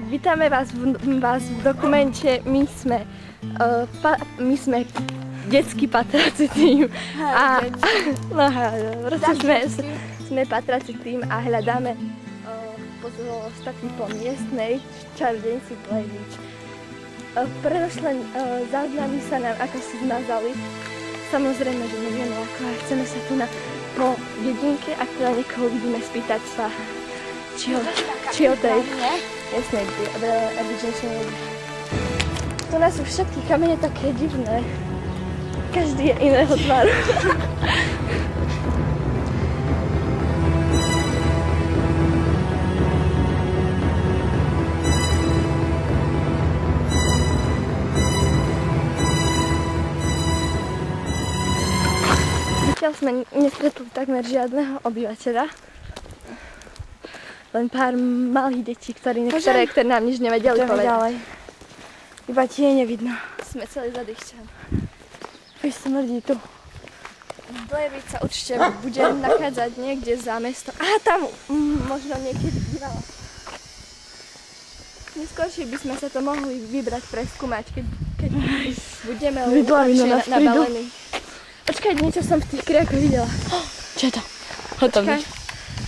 Vítame vás v dokumente My sme detský patrací tým. Sme patrací tým a hľadáme ostatní po miestnej čarodejnici Blair Witch. Predošlé záznamy sa nám ako si zmazali. Samozrejme, že nevieme ako a chceme sa tu po dedinke, ak teda niekoho vidíme, spýtať sa, či o tej jasnej evidenčnej vody. Tu nás sú všetky kamene také divné. Každý je iného tvaru. Zatiaľ sme nestretli takmer žiadneho obyvateľa. Len pár malých detí, ktoré nám nič nevedeli povedať. Ďalej. Iba tie nevidno. Sme celý zadýchčan. Víš, smrdí tu. Blair Witch sa určite bude nachádzať niekde za mesto. Aha, tam možno niekedy bývala. Neskôršie by sme sa to mohli vybrať preskúmať, keď budeme nabalení. Počkaj, niečo som v tých kriakoch videla. Čo je to? Hotový.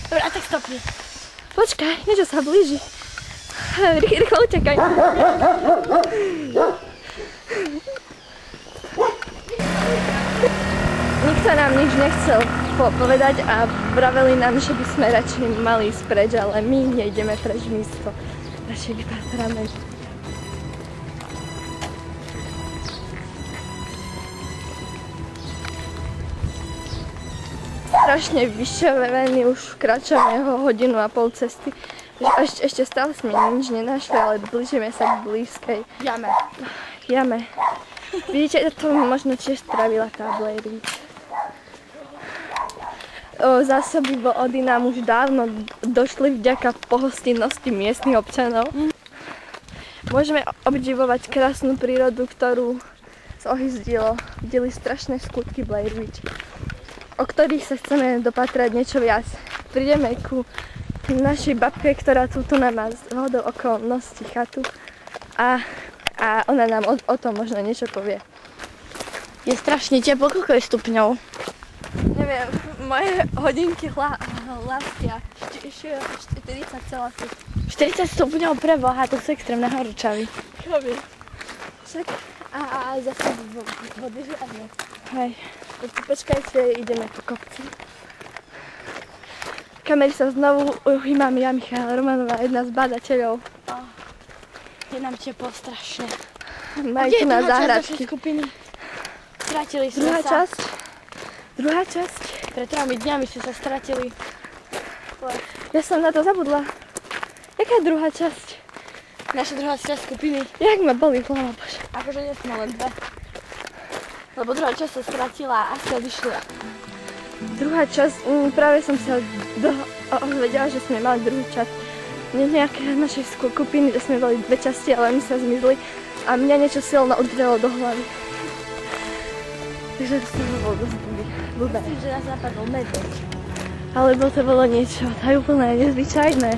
Dobre, a tak stopni. Počkaj, niečo sa blíži. Rýchlo utekaj. Nikto nám nič nechcel povedať a vraveli nám, že by sme radšej mali ísť preč, ale my nejdeme preč, my to radšej vypátráme. Strašne vyšťavený, už vkračujeme hodinu a pol cesty. Ešte stále sme nič nenašli, ale blížime sa k blízkej jame. Vidíte, to možno tiež spravila tá Blair Witch. Zásoby vody nám už dávno došli vďaka pohostinnosti miestnych občanov. Môžeme obdivovať krásnu prírodu, ktorú zohyzdilo. Videli strašné skutky Blair Witch, o ktorých sa chceme dopatrať niečo viac. Prídeme ku našej babke, ktorá tu má z hodou okolností chatu a ona nám o tom možno niečo povie. Je strašne teplo, koľko je stupňov? Neviem, moje hodinky hlásia 40,5. 40 stupňov pre Boha, to sú extrémne horúčavy. Však a zase vody žiadne. Hej. Počkajte, ideme po kopci. Kamery sa znovu ujímam ja, Michála Romanová, jedna z badateľov. Je nám teplo strašne. Majú tu na záhradky. Stratili sme sa. Druhá časť. Pred 3 dňami sme sa stratili. Ja som na to zabudla. Jaká druhá časť? Naša druhá časť skupiny. Jak ma boli hlava, bože. Akože nie sme len dve. Lebo druhá časť sa stratila a asi odišla. Druhá časť, práve som sa dozvedela, že sme mali druhú časť. Nejaké našej skupiny, že sme mali dve časti, ale oni sa zmizli a mňa niečo silno udrelo do hlavy. Takže to bolo dosť blbé. Myslím, že nás napadol medveď. Alebo to bolo niečo tajúplné, nezvyčajné.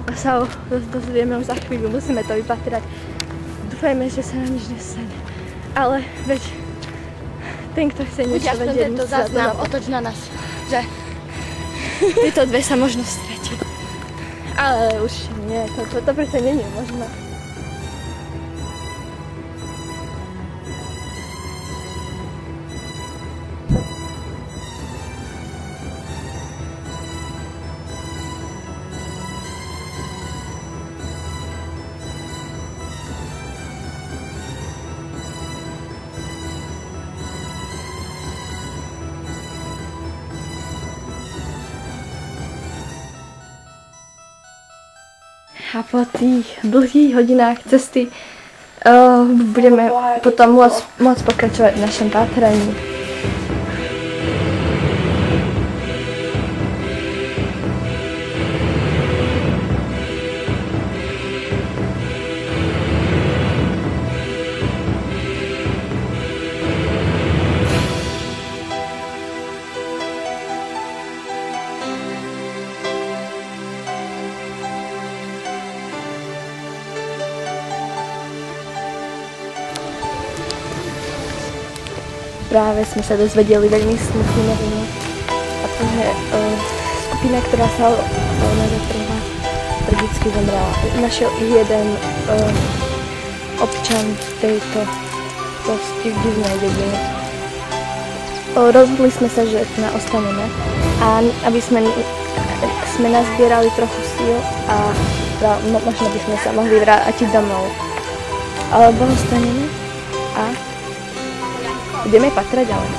A sa dozvieme už za chvíľu, musíme to vypatrať. Dúfajme, že sa nám nič nestane. Ale veď ten, kto chce niečo vedieť, tento záznam, otoč na nás, že tieto dve sa možno stratiť. Ale už nie, to preto nie je možné. A po tých dlhých hodinách cesty budeme potom môcť pokračovať v našom pátraní. práve sme sa dozvedeli veľmi smutnú novinu. A to, že skupina, ktorá sa nazatrhla, tragicky zomrela. Našiel ich jeden občan tejto dosť divnej dediny. Rozhodli sme sa, že tu ostaneme a aby sme nazbierali trochu síl a možno by sme sa mohli vrátiť domov. Alebo ostaneme a budeme patrať ďalej.